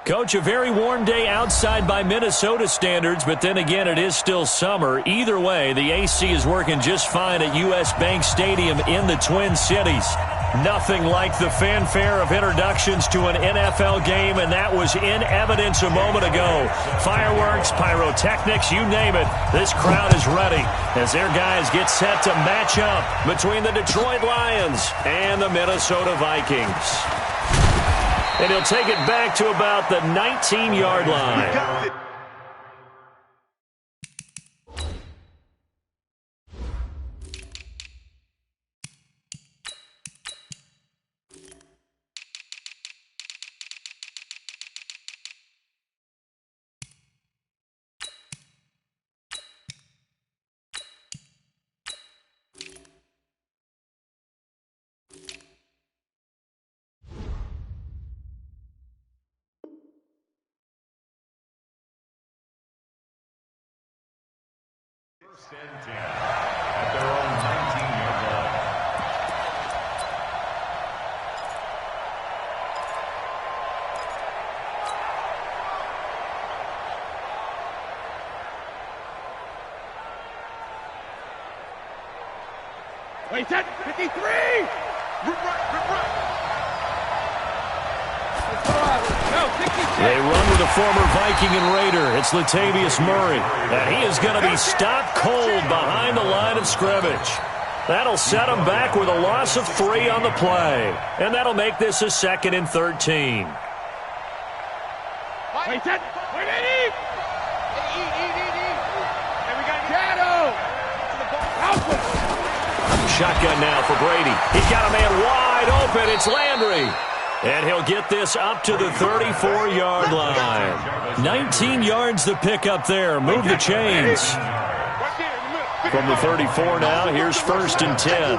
Coach, a very warm day outside by Minnesota standards, but then again, it is still summer. Either way, the AC is working just fine at U.S. Bank Stadium in the Twin Cities. Nothing like the fanfare of introductions to an NFL game, and that was in evidence a moment ago. Fireworks, pyrotechnics, you name it. This crowd is ready as their guys get set to match up between the Detroit Lions and the Minnesota Vikings. And he'll take it back to about the 19-yard line. First and 10 at their own 19-yard line. Wait, set, 53! They run with a former Viking and Raider. It's Latavius Murray. And he is going to be stopped cold behind the line of scrimmage. That'll set him back with a loss of 3 on the play. And that'll make this a 2nd and 13. Wait, set, wait, Eddie! And we got Shadow! Shotgun now for Brady. He's got a man wide open. It's Landry. And he'll get this up to the 34-yard line. 19 yards to pick up there. Move the chains. From the 34 now, here's 1st and 10. A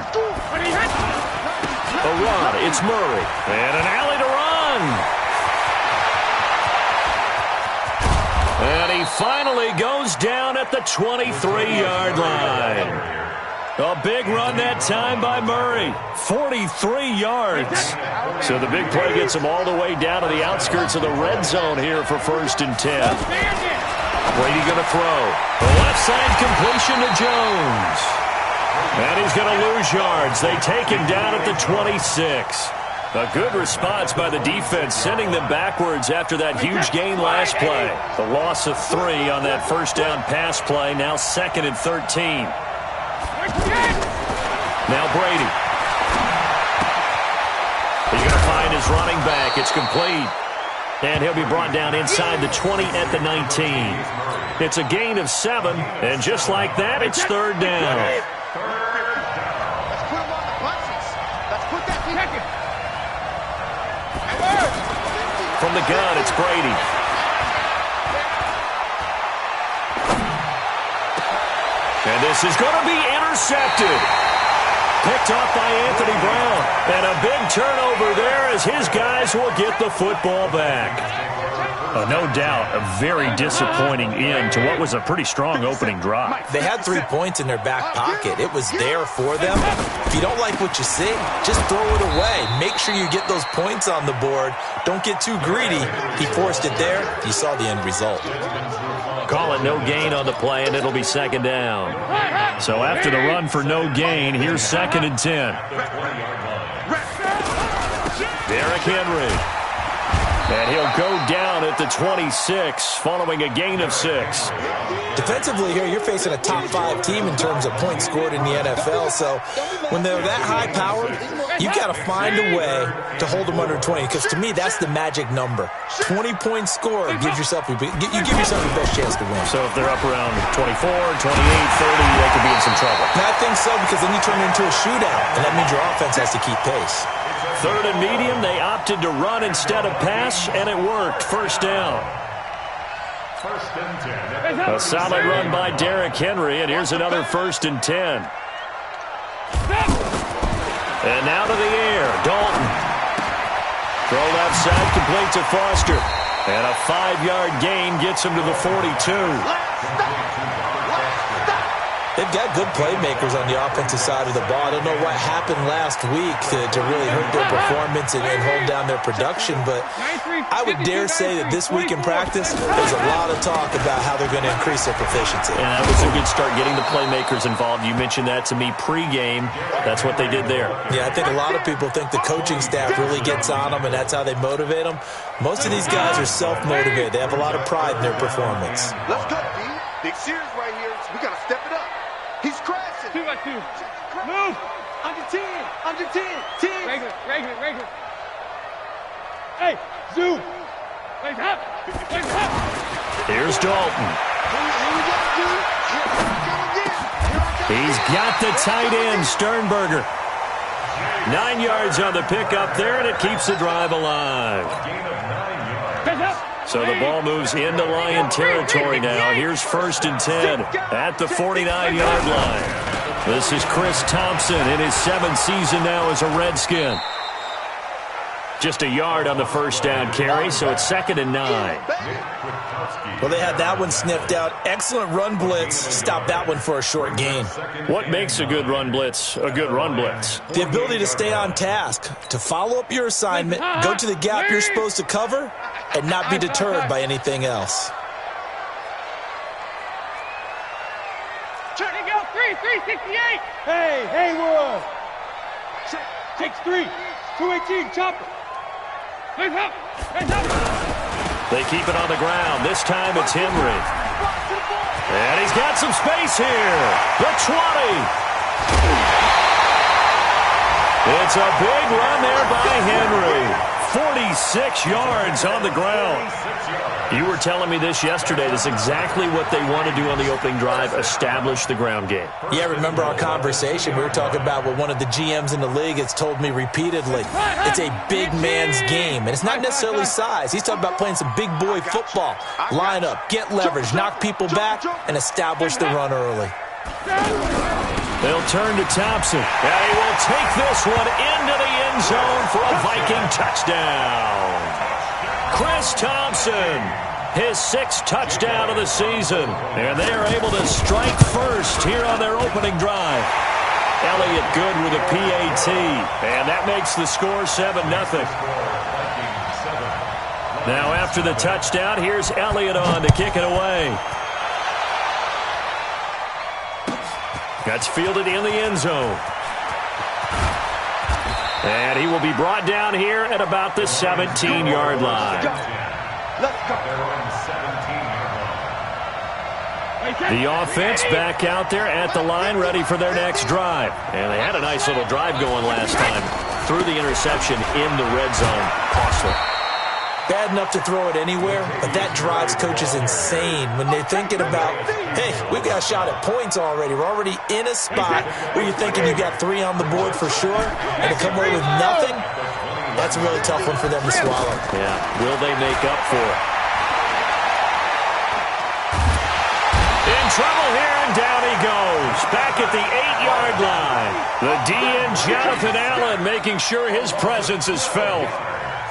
run. It's Murray. And an alley to run. And he finally goes down at the 23-yard line. A big run that time by Murray. 43 yards. So the big play gets him all the way down to the outskirts of the red zone here for 1st and 10. Brady going to throw. The left side completion to Jones. And he's going to lose yards. They take him down at the 26. A good response by the defense, sending them backwards after that huge gain last play. The loss of 3 on that first down pass play. Now 2nd and 13. Now Brady. He's going to find his running back. It's complete. And he'll be brought down inside the 20 at the 19. It's a gain of 7. And just like that, it's 3rd down. Let's put him on the punches. Let's put that second. From the gun, it's Brady. And this is going to be intercepted. Picked off by Anthony Brown. And a big turnover there as his guys will get the football back. No doubt a very disappointing end to what was a pretty strong opening drive. They had 3 points in their back pocket. It was there for them. If you don't like what you see, just throw it away. Make sure you get those points on the board. Don't get too greedy. He forced it there. You saw the end result. Call it no gain on the play, and it'll be 2nd down. So after the run for no gain, here's 2nd and 10. Derrick Henry. And he'll go down at the 26 following a gain of 6. Defensively here, you're facing a top 5 team in terms of points scored in the NFL. So when they're that high-powered, you've got to find a way to hold them under 20. Because to me, that's the magic number. 20-point score gives yourself you give yourself the best chance to win. So if they're up around 24, 28, 30, they could be in some trouble. And I think so, because then you turn it into a shootout, and that means your offense has to keep pace. 3rd and medium, they opted to run instead of pass, and it worked. 1st down. 1st and 10. A solid run by Derrick Henry, and here's another 1st and 10. And now to the air, Dalton. Throw left side, complete to Foster. And a 5-yard gain gets him to the 42. They've got good playmakers on the offensive side of the ball. I don't know what happened last week to really hurt their performance and hold down their production, but I would dare say that this week in practice, there's a lot of talk about how they're going to increase their proficiency. And that was a good start, getting the playmakers involved. You mentioned that to me pregame. That's what they did there. Yeah, I think a lot of people think the coaching staff really gets on them, and that's how they motivate them. Most of these guys are self-motivated. They have a lot of pride in their performance. Let's go, D. Big series right here. We got to step it up. He's crashing. 2 by 2. Move. Under 10. Under 10. 10. Regular. Hey, zoom. Wait up. Here's Dalton. He's got the tight end, Sternberger. 9 yards on the pickup there, and it keeps the drive alive. So the ball moves into Lion territory now. Here's 1st and 10 at the 49-yard line. This is Chris Thompson in his 7th season now as a Redskin. Just a yard on the first down carry, so it's 2nd and 9. Well, they had that one sniffed out. Excellent run blitz. Stop that one for a short gain. What makes a good run blitz a good run blitz? The ability to stay on task, to follow up your assignment, go to the gap you're supposed to cover, and not be deterred by anything else. Turn it go. 368. Hey, Haywood. Takes 3. 218. Chopper. Hands up. They keep it on the ground. This time it's Henry. And he's got some space here. The 20. It's a big run there by Henry. 46 yards on the ground. You were telling me this yesterday. That's exactly what they want to do on the opening drive, establish the ground game. Yeah, remember our conversation? We were talking about what one of the GMs in the league has told me repeatedly. It's a big man's game, and it's not necessarily size. He's talking about playing some big boy football. Line up, get leverage, knock people back, and establish the run early. They'll turn to Thompson. And he will take this one into the end zone for a Viking touchdown. Chris Thompson, his 6th touchdown of the season. And they are able to strike first here on their opening drive. Elliott good with a PAT. And that makes the score 7-0. Now after the touchdown, here's Elliott on to kick it away. That's fielded in the end zone. And he will be brought down here at about the 17-yard line. The offense back out there at the line, ready for their next drive. And they had a nice little drive going last time. Threw the interception in the red zone. Costly. Bad enough to throw it anywhere, but that drives coaches insane when they're thinking about, hey, we've got a shot at points already. We're already in a spot where you're thinking you got 3 on the board for sure, and to come away with nothing, that's a really tough one for them to swallow. Yeah, will they make up for it? In trouble here, and down he goes. Back at the 8-yard line. The DN, Jonathan Allen, making sure his presence is felt.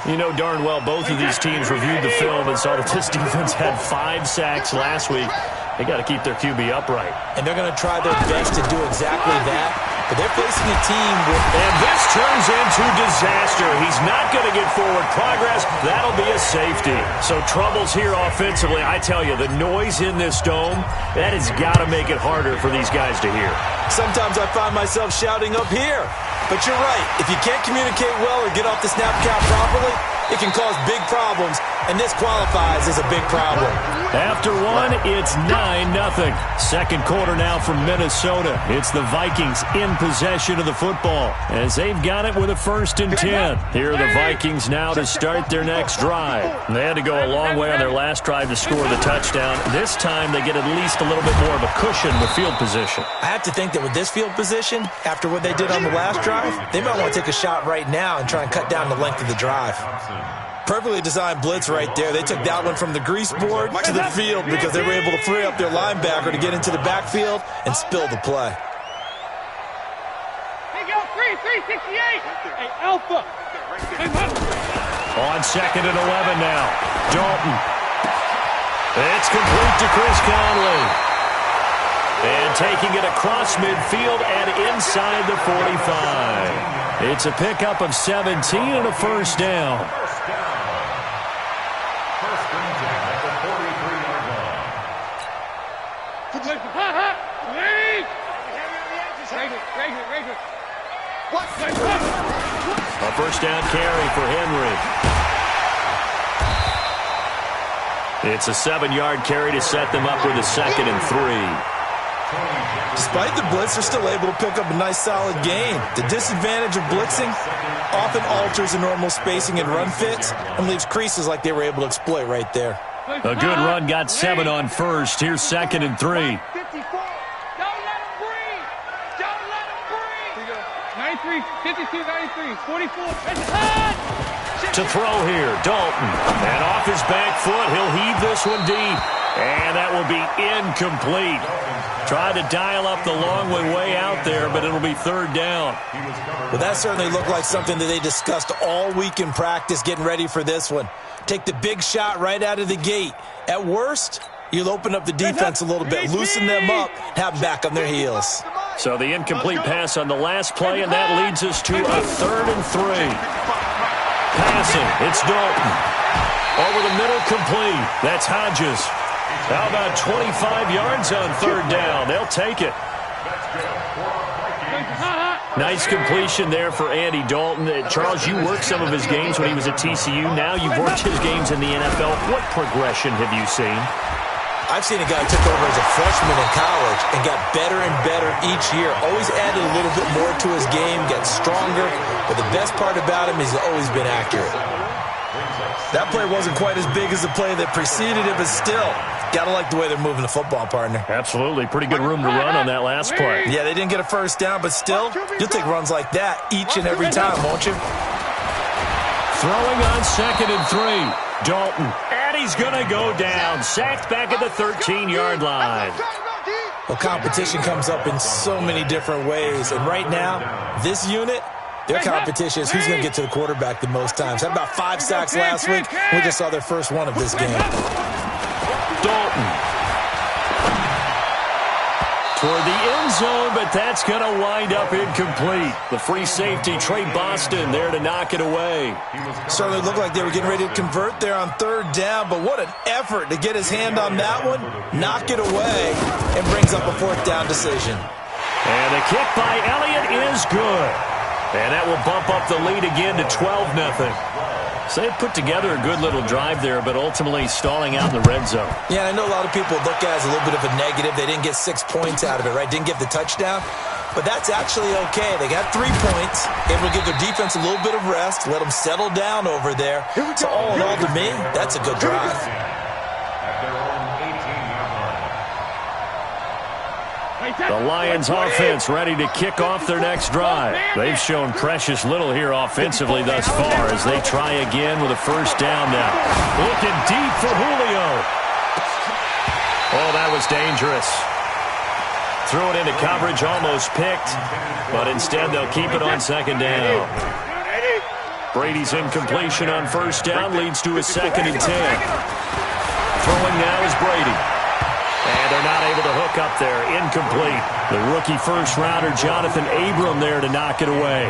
You know darn well both of these teams reviewed the film and saw that this defense had 5 sacks last week. They got to keep their QB upright. And they're going to try their best to do exactly that. But they're facing a team with... And this turns into disaster. He's not going to get forward progress. That'll be a safety. So troubles here offensively. I tell you, the noise in this dome, that has got to make it harder for these guys to hear. Sometimes I find myself shouting up here. But you're right. If you can't communicate well or get off the snap count properly, it can cause big problems, and this qualifies as a big problem. After one, it's 9-0. Second quarter now from Minnesota. It's the Vikings in possession of the football as they've got it with a 1st and 10. Here are the Vikings now to start their next drive. They had to go a long way on their last drive to score the touchdown. This time they get at least a little bit more of a cushion with field position. I have to think that with this field position, after what they did on the last drive, they might want to take a shot right now and try and cut down the length of the drive. Perfectly designed blitz right there. They took that one from the grease board to the field because they were able to free up their linebacker to get into the backfield and spill the play. Hey, go 368. Hey, Alpha. On 2nd and 11 now. Dalton. It's complete to Chris Conley. And taking it across midfield and inside the 45. It's a pickup of 17 and a first down. First and 10 at the 43-yard line. A first down carry for Henry. It's a 7-yard carry to set them up with a 2nd and 3. Despite the blitz, they're still able to pick up a nice, solid gain. The disadvantage of blitzing often alters the normal spacing and run fits and leaves creases like they were able to exploit right there. A good run got 7 on first. Here's 2nd and 3. 54. Don't let him breathe. Don't let him breathe. 93, 52, 93, 44. To throw here, Dalton. And off his back foot, he'll heave this one deep. And that will be incomplete. Tried to dial up the long way out there, but it'll be 3rd down. Well, that certainly looked like something that they discussed all week in practice, getting ready for this one. Take the big shot right out of the gate. At worst, you'll open up the defense a little bit, loosen them up, have them back on their heels. So the incomplete pass on the last play, and that leads us to a 3rd and 3. Passing, it's Dalton. Over the middle, complete. That's Hodges. How about 25 yards on 3rd down? They'll take it. Nice completion there for Andy Dalton. Charles, you worked some of his games when he was at TCU. Now you've worked his games in the NFL. What progression have you seen? I've seen a guy who took over as a freshman in college and got better and better each year. Always added a little bit more to his game, got stronger. But the best part about him is he's always been accurate. That play wasn't quite as big as the play that preceded it, but still, gotta like the way they're moving the football, partner. Absolutely. Pretty good room to run on that last play. Yeah, they didn't get a first down, but still, you'll take runs like that each and every time, won't you? Throwing on 2nd and 3. Dalton. And he's going to go down. Sacked back at the 13-yard line. Well, competition comes up in so many different ways, and right now, this unit, their competition is who's going to get to the quarterback the most times. Had about 5 sacks last week. We just saw their first one of this game. Dalton. Toward the end zone, but that's going to wind up incomplete. The free safety, Trey Boston, there to knock it away. Certainly looked like they were getting ready to convert there on 3rd down, but what an effort to get his hand on that one, knock it away, and brings up a 4th down decision. And the kick by Elliott is good. And that will bump up the lead again to 12-0. So they put together a good little drive there, but ultimately stalling out in the red zone. Yeah, I know a lot of people look at it as a little bit of a negative. They didn't get 6 points out of it, right? Didn't get the touchdown. But that's actually okay. They got 3 points, able to give their defense a little bit of rest, let them settle down over there. So all in all, to me, that's a good drive. The Lions offense ready to kick off their next drive. They've shown precious little here offensively thus far as they try again with a first down now. Looking deep for Julio. Oh, that was dangerous. Threw it into coverage, almost picked, but instead they'll keep it on 2nd down. Brady's incompletion on first down leads to a 2nd and 10. Throwing now is Brady. And they're not able to hook up there. Incomplete. The rookie first-rounder, Jonathan Abram, there to knock it away.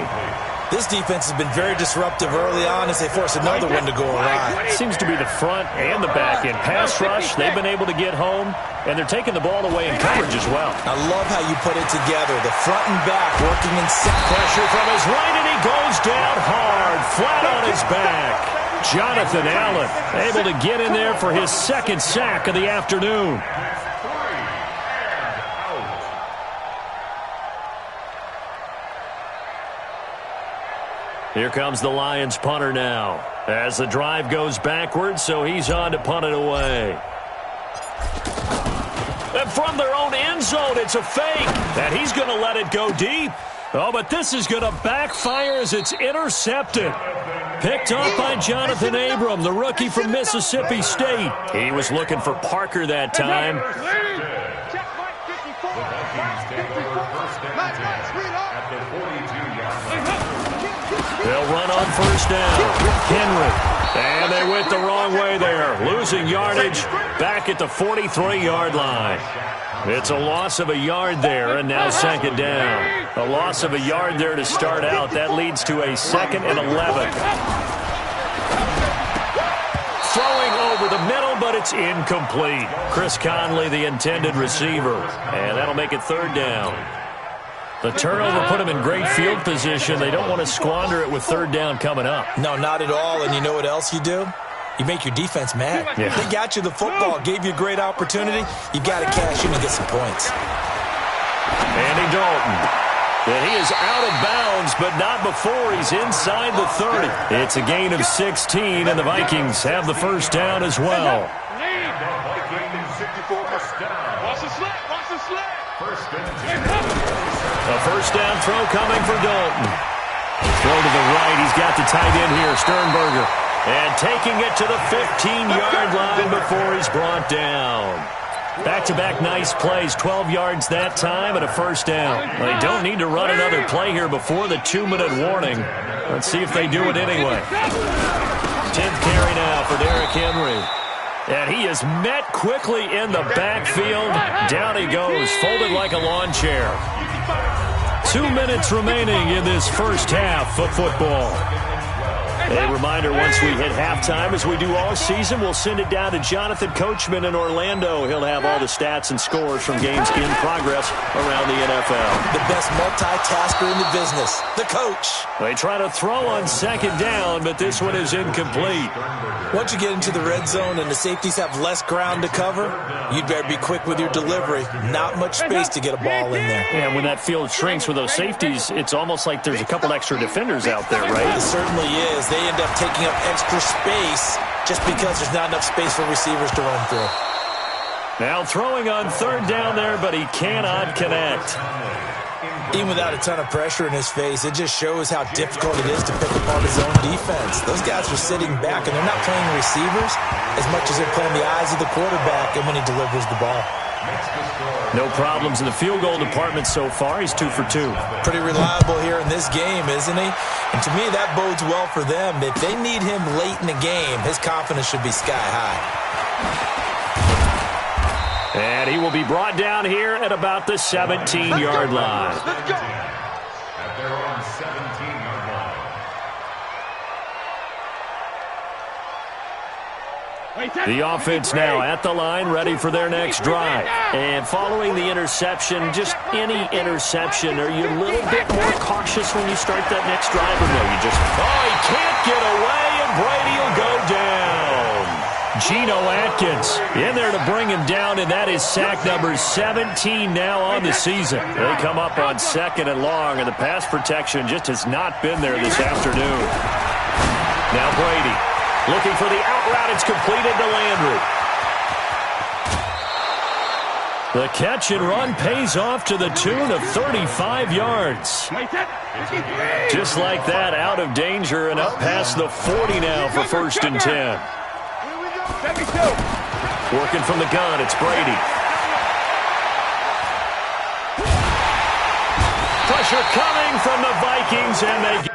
This defense has been very disruptive early on as they force another one to go awry. Seems to be the front and the back end. Pass rush, they've been able to get home, and they're taking the ball away in coverage as well. I love how you put it together. The front and back working in sync. Pressure from his right, and he goes down hard, flat on his back. Jonathan Allen able to get in there for his 2nd sack of the afternoon. Here comes the Lions punter now as the drive goes backwards, so he's on to punt it away. And from their own end zone, it's a fake, and he's going to let it go deep. Oh, but this is going to backfire as it's intercepted. Picked off by Jonathan Abram, the rookie from Mississippi State. He was looking for Parker that time. They'll run on first down. Henry. And they went the wrong wrong way there. Losing yardage back at the 43-yard line. It's a loss of a yard there, and now second down. A loss of a yard there to start out. That leads to a 2nd and 11. Throwing over the middle, but it's incomplete. Chris Conley, the intended receiver. And that'll make it 3rd down. The turnover put them in great field position. They don't want to squander it with 3rd down coming up. No, not at all. And you know what else you do? You make your defense mad. Yeah. They got you the football, gave you a great opportunity. You got to cash in and get some points. Andy Dalton. And he is out of bounds, but not before he's inside the 30. It's a gain of 16, and the Vikings have the first down as well. A first down throw coming for Dalton. Throw to the right. He's got the tight end here, Sternberger. And taking it to the 15-yard line before he's brought down. Back-to-back nice plays, 12 yards that time and a first down. They don't need to run another play here before the 2-minute warning. Let's see if they do it anyway. 10th carry now for Derrick Henry. And he is met quickly in the backfield. Down he goes, folded like a lawn chair. 2 minutes remaining in this first half of football. A reminder, once we hit halftime, as we do all season, we'll send it down to Jonathan Coachman in Orlando. He'll have all the stats and scores from games in progress around the NFL. The best multitasker in the business, the coach. They try to throw on second down, but this one is incomplete. Once you get into the red zone and the safeties have less ground to cover, you'd better be quick with your delivery. Not much space to get a ball in there. And when that field shrinks with those safeties, it's almost like there's a couple extra defenders out there, right? It certainly is. They end up taking up extra space just because there's not enough space for receivers to run through. Now throwing on third down there, but he cannot connect. Even without a ton of pressure in his face, it just shows how difficult it is to pick apart his own defense. Those guys are sitting back, and they're not playing receivers as much as they're playing the eyes of the quarterback and when he delivers the ball. No problems in the field goal department so far. He's 2 for 2. Pretty reliable here in this game, isn't he? And to me, that bodes well for them. If they need him late in the game, his confidence should be sky high. And he will be brought down here at about the 17-yard line. Let's go. At their own 17-yard line. The offense now at the line, ready for their next drive. And following the interception, just any interception, are you a little bit more cautious when you start that next drive? Or no, you just, he can't get away, and Brady will go down. Geno Atkins in there to bring him down, and that is sack number 17 now on the season. They come up on 2nd and long, and the pass protection just has not been there this afternoon. Now Brady looking for the out route. It's completed to Landry. The catch and run pays off to the tune of 35 yards. Just like that, out of danger and up past the 40 now for 1st and 10. Working from the gun, it's Brady. Pressure coming from the Vikings, and they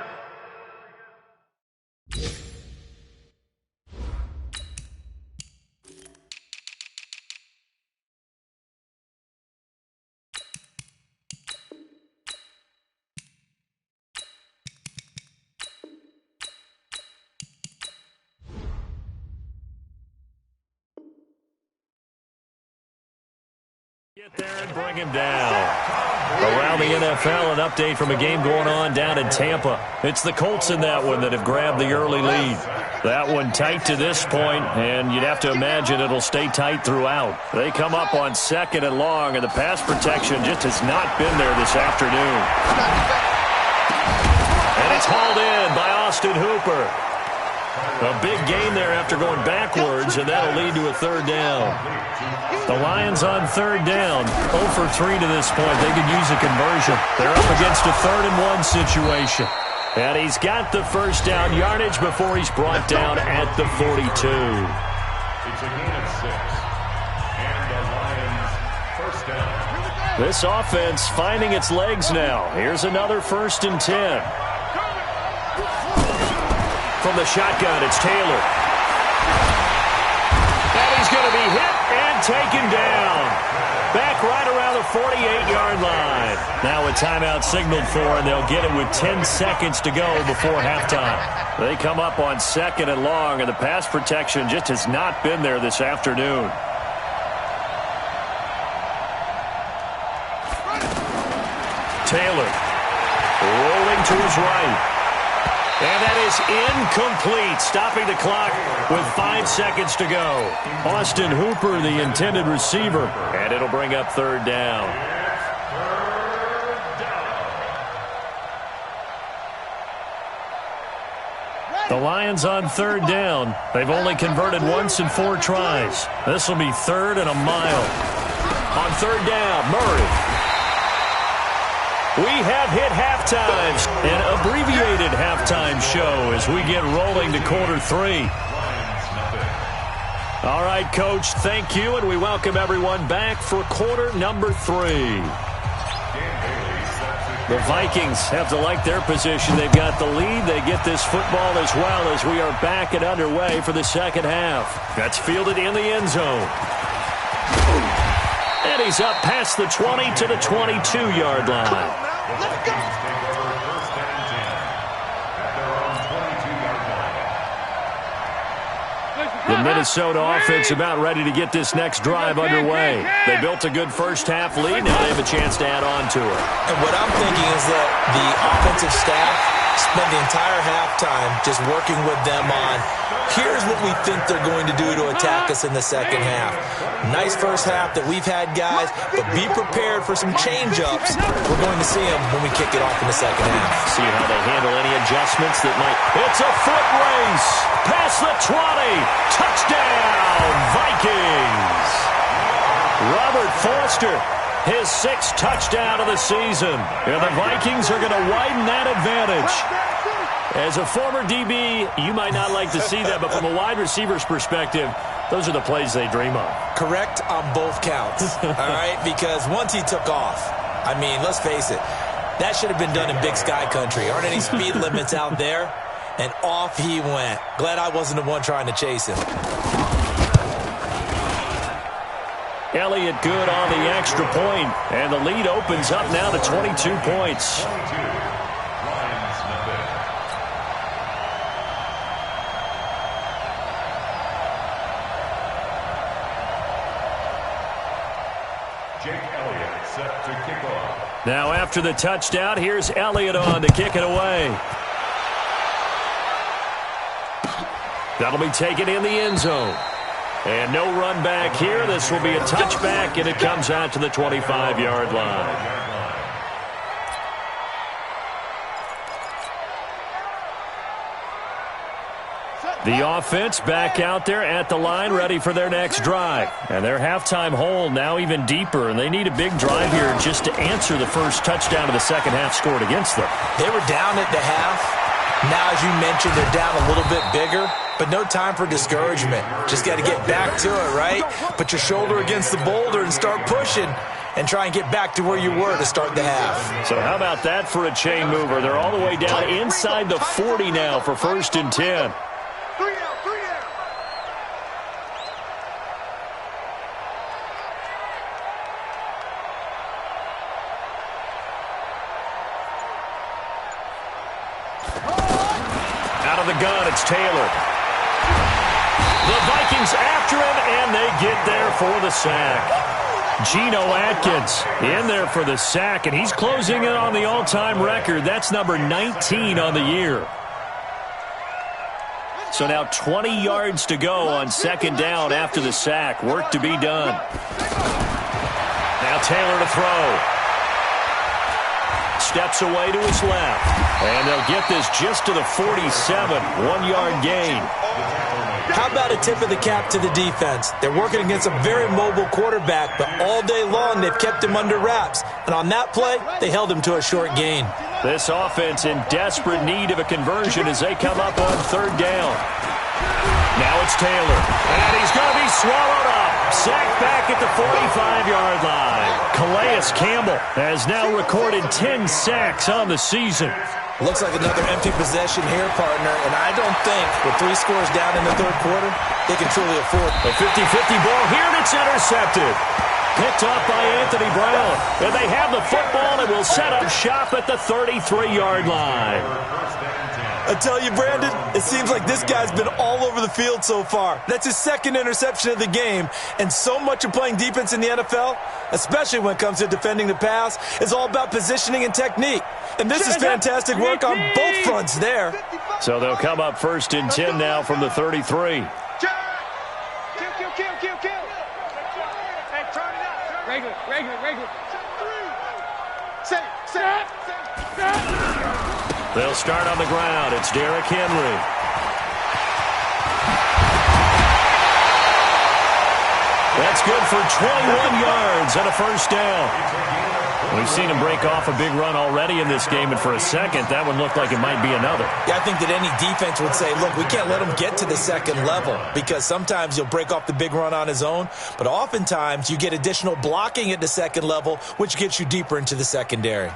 get there and bring him down. Around the NFL, an update from a game going on down in Tampa. It's the Colts in that one that have grabbed the early lead. That one tight to this point, and you'd have to imagine it'll stay tight throughout. They come up on 2nd and long, and the pass protection just has not been there this afternoon. And it's hauled in by Austin Hooper. A big gain there after going backwards, and that'll lead to a 3rd down. The Lions on 3rd down, 0 for 3 to this point. They could use a conversion. They're up against a 3rd and 1 situation. And he's got the first down yardage before he's brought down at the 42. It's a gain of 6. And the Lions first down. This offense finding its legs now. Here's another 1st and 10. From the shotgun, it's Taylor. taken down. Back right around the 48-yard line. Now a timeout signaled for, and they'll get it with 10 seconds to go before halftime. They come up on 2nd and long, and the pass protection just has not been there this afternoon. Taylor rolling to his right. And that is incomplete, stopping the clock with 5 seconds to go. Austin Hooper, the intended receiver, and it'll bring up 3rd down. The Lions on 3rd down. They've only converted once in 4 tries. This will be 3rd and a mile. On 3rd down, Murray. We have hit halftime, an abbreviated halftime show as we get rolling to quarter 3. All right, Coach, thank you, and we welcome everyone back for quarter number 3. The Vikings have to like their position. They've got the lead. They get this football as well as we are back and underway for the second half. That's fielded in the end zone. And he's up past the 20 to the 22-yard line. Let's go. The Minnesota offense about ready to get this next drive underway. They built a good first half lead. Now they have a chance to add on to it. And what I'm thinking is that the offensive staff spent the entire halftime just working with them on, here's what we think they're going to do to attack us in the second half. Nice first half that we've had, guys, but be prepared for some change-ups. We're going to see them when we kick it off in the second half. See how they handle any adjustments that might. It's a foot race. Past the 20. Touchdown, Vikings. Robert Foster, his 6th touchdown of the season. And the Vikings are going to widen that advantage. As a former DB, you might not like to see that, but from a wide receiver's perspective, those are the plays they dream of. Correct on both counts, all right? Because once he took off, I mean, let's face it, that should have been done in Big Sky Country. Aren't any speed limits out there? And off he went. Glad I wasn't the one trying to chase him. Elliott good on the extra point, and the lead opens up now to 22 points. Now after the touchdown, here's Elliott on to kick it away. That'll be taken in the end zone. And no run back here. This will be a touchback, and it comes out to the 25-yard line. The offense back out there at the line, ready for their next drive. And their halftime hole now even deeper, and they need a big drive here just to answer the first touchdown of the second half scored against them. They were down at the half. Now, as you mentioned, they're down a little bit bigger, but no time for discouragement. Just got to get back to it, right? Put your shoulder against the boulder and start pushing and try and get back to where you were to start the half. So how about that for a chain mover? They're all the way down inside the 40 now for 1st and 10. 3 out, 3 out. Out of the gun, it's Taylor. The Vikings after him, and they get there for the sack. Geno Atkins in there for the sack, and he's closing in on the all-time record. That's number 19 on the year. So now 20 yards to go on 2nd down after the sack. Work to be done. Now Taylor to throw. Steps away to his left. And they'll get this just to the 47. 1-yard gain. How about a tip of the cap to the defense? They're working against a very mobile quarterback, but all day long they've kept him under wraps. And on that play, they held him to a short gain. This offense in desperate need of a conversion as they come up on 3rd down. Now it's Taylor. And he's going to be swallowed up. Sacked back at the 45-yard line. Calais Campbell has now recorded 10 sacks on the season. Looks like another empty possession here, partner, and I don't think with 3 scores down in the third quarter, they can truly afford a 50-50 ball here, and it's intercepted. Picked up by Anthony Brown. And they have the football and will set up shop at the 33-yard line. I tell you, Brandon, it seems like this guy's been all over the field so far. That's his second interception of the game, and so much of playing defense in the NFL, especially when it comes to defending the pass, is all about positioning and technique. And this is fantastic work on both fronts there. So they'll come up 1st and 10 now from the 33. Kill. Hey, turn it up. Regular. Set. They'll start on the ground. It's Derrick Henry. That's good for 21 yards and a first down. We've seen him break off a big run already in this game, and for a second, that one looked like it might be another. Yeah, I think that any defense would say, look, we can't let him get to the second level, because sometimes he'll break off the big run on his own, but oftentimes you get additional blocking at the second level, which gets you deeper into the secondary.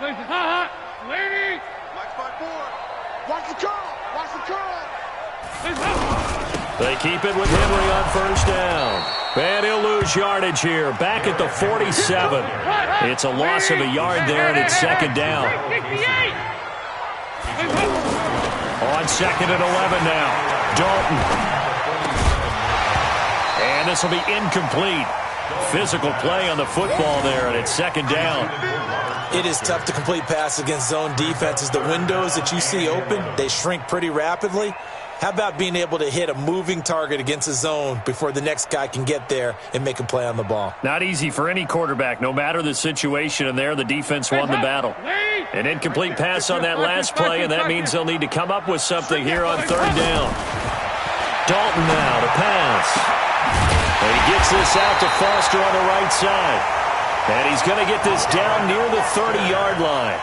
Lady! Watch my board. Watch the curl. They keep it with Henry on first down. And he'll lose yardage here. Back at the 47. It's a loss of a yard there, and it's second down. On 2nd and 11 now. Dalton. And this will be incomplete. Physical play on the football there, and it's second down. It is tough to complete pass against zone defenses. The windows that you see open, they shrink pretty rapidly. How about being able to hit a moving target against a zone before the next guy can get there and make a play on the ball? Not easy for any quarterback, no matter the situation, and there the defense won the battle. An incomplete pass on that last play, and that means they'll need to come up with something here on third down. Dalton now to pass. And he gets this out to Foster on the right side. And he's going to get this down near the 30-yard line.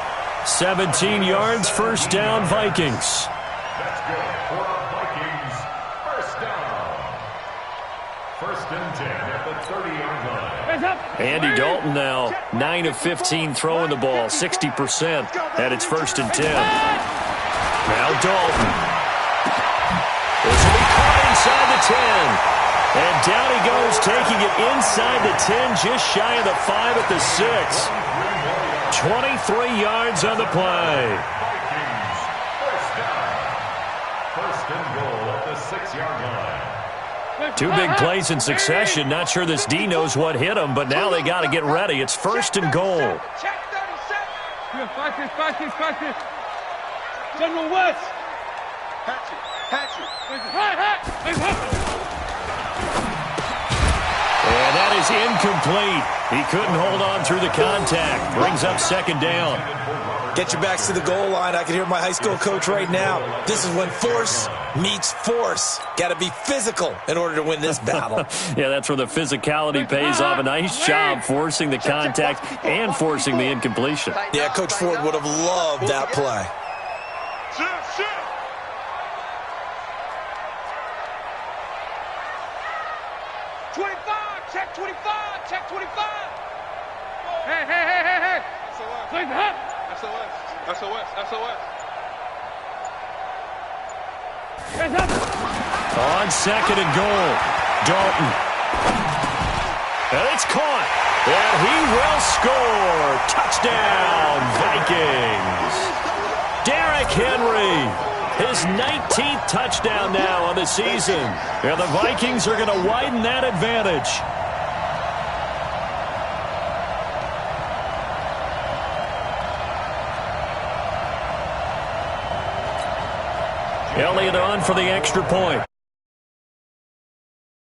17 yards, first down, Vikings. That's good for the Vikings. First down. 1st and 10 at the 30-yard line. Andy Dalton now 9 of 15 throwing the ball, 60%. And it's 1st and 10. Now Dalton. This will be caught inside the 10. And down he goes, taking it inside the 10, just shy of the 5 at the 6. 23 yards on the play. Vikings. First down. 1st and goal at the 6-yard line. 2 big plays in succession. Not sure this D knows what hit him, but now they got to get ready. It's 1st and goal. Check 37. Watch this. General West. Hatchet. And that is incomplete. He couldn't hold on through the contact. Brings up second down. Get your backs to the goal line. I can hear my high school coach right now. This is when force meets force. Got to be physical in order to win this battle. Yeah, that's where the physicality pays off. A nice job forcing the contact and forcing the incompletion. Yeah, Coach Ford would have loved that play. Shit. 25. Check 25. Hey. Clean up. SOS. On 2nd and goal, Dalton. And it's caught. And he will score. Touchdown, Vikings. Derrick Henry. His 19th touchdown now on the season. And the Vikings are going to widen that advantage. Elliott on for the extra point.